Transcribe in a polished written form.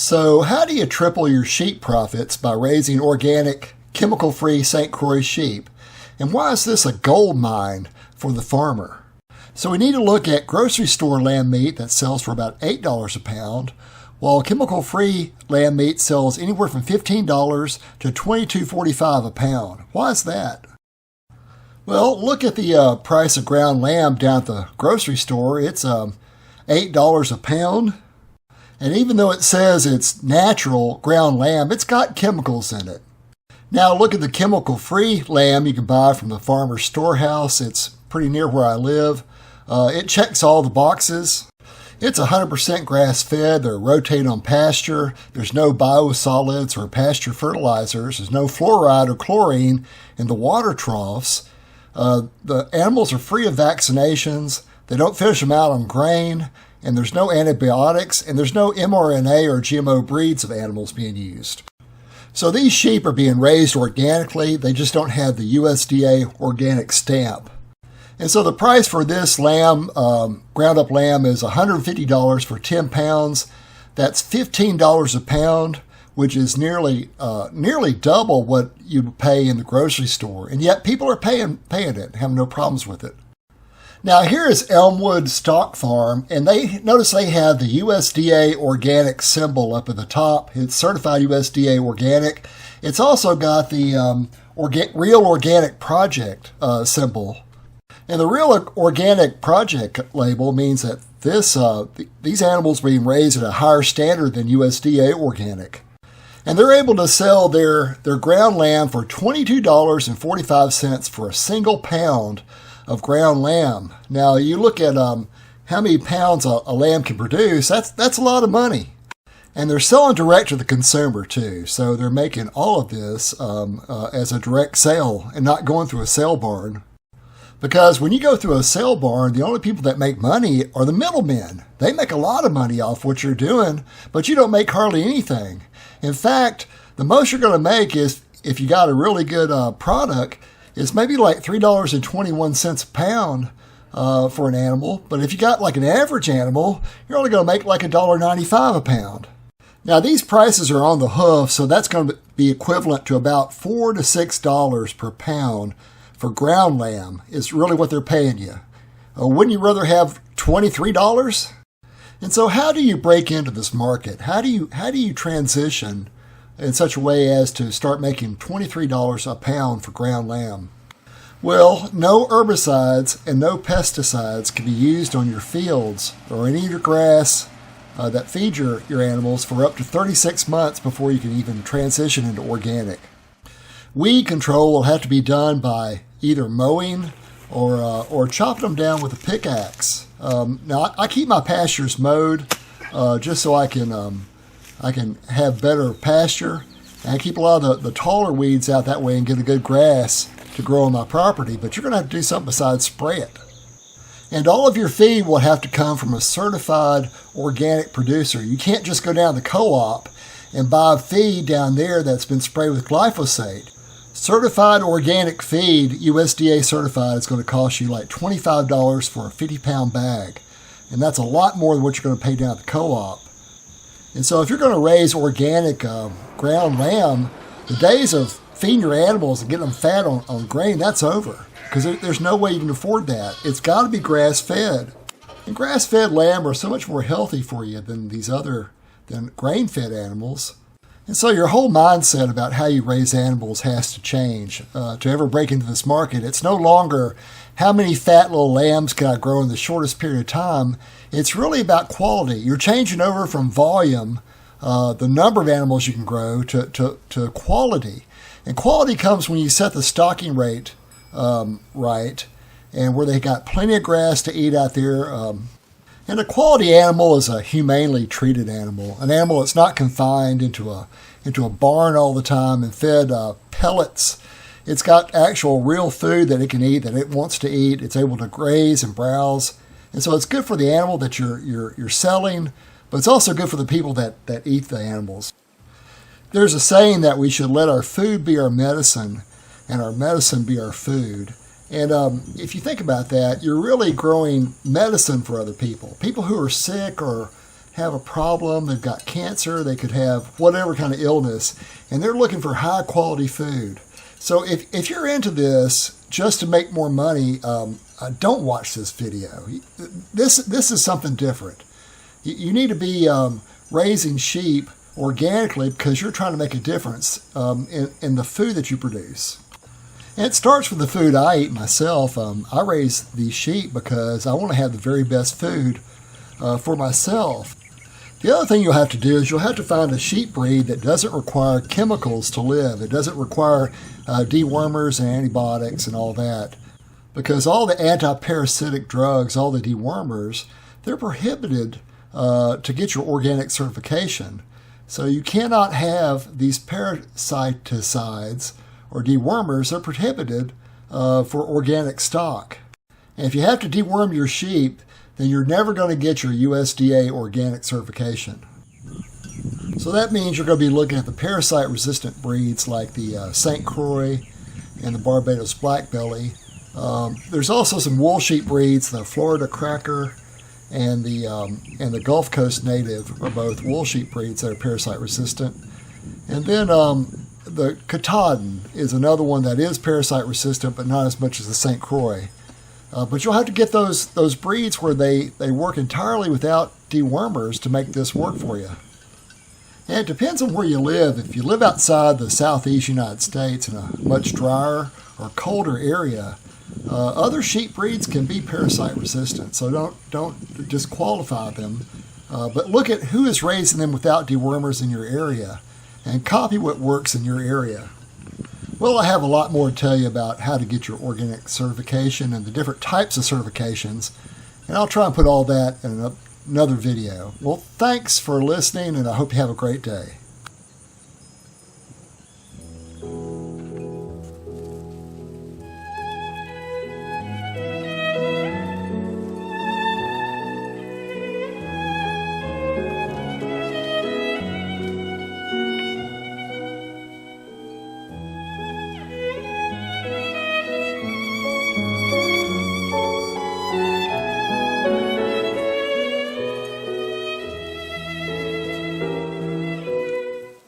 So how do you triple your sheep profits by raising organic, chemical-free St. Croix sheep? And why is this a gold mine for the farmer? So we need to look at grocery store lamb meat that sells for about $8 a pound, while chemical-free lamb meat sells anywhere from $15 to $22.45 a pound. Why is that? Well, look at the price of ground lamb down at the grocery store. It's $8 a pound. And even though it says it's natural ground lamb, it's got chemicals in it. Now look at the chemical-free lamb you can buy from the farmer's Storehouse. It's pretty near where I live. It checks all the boxes. It's 100% grass-fed. They're rotated on pasture. There's no biosolids or pasture fertilizers. There's no fluoride or chlorine in the water troughs. The animals are free of vaccinations. They don't finish them out on grain. And there's no antibiotics, and there's no mRNA or GMO breeds of animals being used. So these sheep are being raised organically. They just don't have the USDA Organic stamp. And so the price for this lamb, ground-up lamb, is $150 for 10 pounds. That's $15 a pound, which is nearly double what you'd pay in the grocery store. And yet people are paying it, having no problems with it. Now here is Elmwood Stock Farm, and they have the USDA Organic symbol up at the top. It's certified USDA Organic. It's also got the Real Organic Project symbol. And the Real Organic Project label means that these animals are being raised at a higher standard than USDA Organic. And they're able to sell their ground lamb for $22.45 for a single pound of ground lamb. Now you look at how many pounds a lamb can produce. That's a lot of money, and they're selling direct to the consumer too. So they're making all of this as a direct sale and not going through a sale barn. Because when you go through a sale barn, the only people that make money are the middlemen. They make a lot of money off what you're doing, but you don't make hardly anything. In fact, the most you're going to make is, if you got a really good product, it's maybe like $3.21 a pound for an animal. But if you got like an average animal, you're only going to make like $1.95 a pound. Now these prices are on the hoof, so that's going to be equivalent to about $4 to $6 per pound for ground lamb is really what they're paying you. Wouldn't you rather have $23? And so how do you break into this market? How do you transition in such a way as to start making $23 a pound for ground lamb? Well, no herbicides and no pesticides can be used on your fields or any of your grass that feed your animals for up to 36 months before you can even transition into organic. Weed control will have to be done by either mowing or chopping them down with a pickaxe. Now, I keep my pastures mowed just so I can have better pasture, and I keep a lot of the taller weeds out that way and get a good grass to grow on my property. But you're going to have to do something besides spray it. And all of your feed will have to come from a certified organic producer. You can't just go down to the co-op and buy feed down there that's been sprayed with glyphosate. Certified organic feed, USDA certified, is going to cost you like $25 for a 50-pound bag. And that's a lot more than what you're going to pay down at the co-op. And so if you're going to raise organic ground lamb, the days of feeding your animals and getting them fat on grain, that's over. Because there's no way you can afford that. It's got to be grass-fed. And grass-fed lamb are so much more healthy for you than than grain-fed animals. And so your whole mindset about how you raise animals has to change to ever break into this market. It's no longer how many fat little lambs can I grow in the shortest period of time. It's really about quality. You're changing over from volume, the number of animals you can grow, to quality. And quality comes when you set the stocking rate right, and where they got plenty of grass to eat out there. And a quality animal is a humanely treated animal, an animal that's not confined into a barn all the time and fed pellets. It's got actual real food that it can eat, that it wants to eat. It's able to graze and browse, and so it's good for the animal that you're selling, but it's also good for the people that eat the animals. There's a saying that we should let our food be our medicine, and our medicine be our food. And if you think about that, you're really growing medicine for other people. People who are sick or have a problem. They've got cancer. They could have whatever kind of illness, and they're looking for high quality food. So if you're into this just to make more money, don't watch this video. This is something different. You need to be raising sheep organically because you're trying to make a difference in the food that you produce. And it starts with the food I eat myself. I raise these sheep because I want to have the very best food for myself. The other thing you'll have to do is you'll have to find a sheep breed that doesn't require chemicals to live. It doesn't require dewormers and antibiotics and all that. Because all the anti-parasitic drugs, all the dewormers, they're prohibited to get your organic certification. So you cannot have these parasiticides or dewormers. They're prohibited for organic stock. And if you have to deworm your sheep, then you're never going to get your USDA Organic certification. So that means you're going to be looking at the parasite-resistant breeds like the St. Croix and the Barbados Blackbelly. There's also some wool sheep breeds, the Florida Cracker and the Gulf Coast Native are both wool sheep breeds that are parasite-resistant. And then the Katahdin is another one that is parasite-resistant, but not as much as the St. Croix. But you'll have to get those breeds where they work entirely without dewormers to make this work for you. And it depends on where you live. If you live outside the southeast United States in a much drier or colder area, other sheep breeds can be parasite resistant. So don't disqualify them. But look at who is raising them without dewormers in your area and copy what works in your area. Well, I have a lot more to tell you about how to get your organic certification and the different types of certifications, and I'll try and put all that in another video. Well, thanks for listening, and I hope you have a great day.